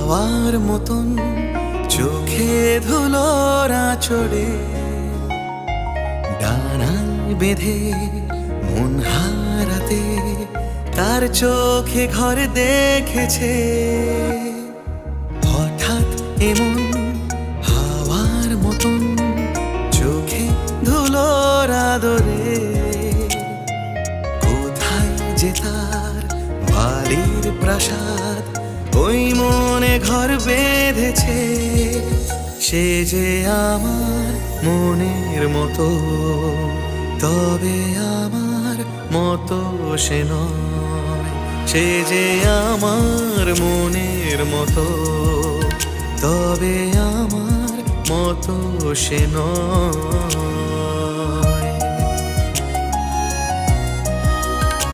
হাওয়ার মতন চোখে ধুলোর আঁচড়ে ডানায় বেঁধে মন হারাতে তার চোখে ঘর দেখেছে। হঠাৎ এমন হাওয়ার মতন চোখে ধুলোর আদরে কোথায় যে তার বালির প্রাসাদ ওই মনে ঘর বেঁধেছে। সে যে আমার মনের মতো, তবে আমার মতো সে নয়। সে যে আমার মনের মতো, তবে আমার মতো সে নয়।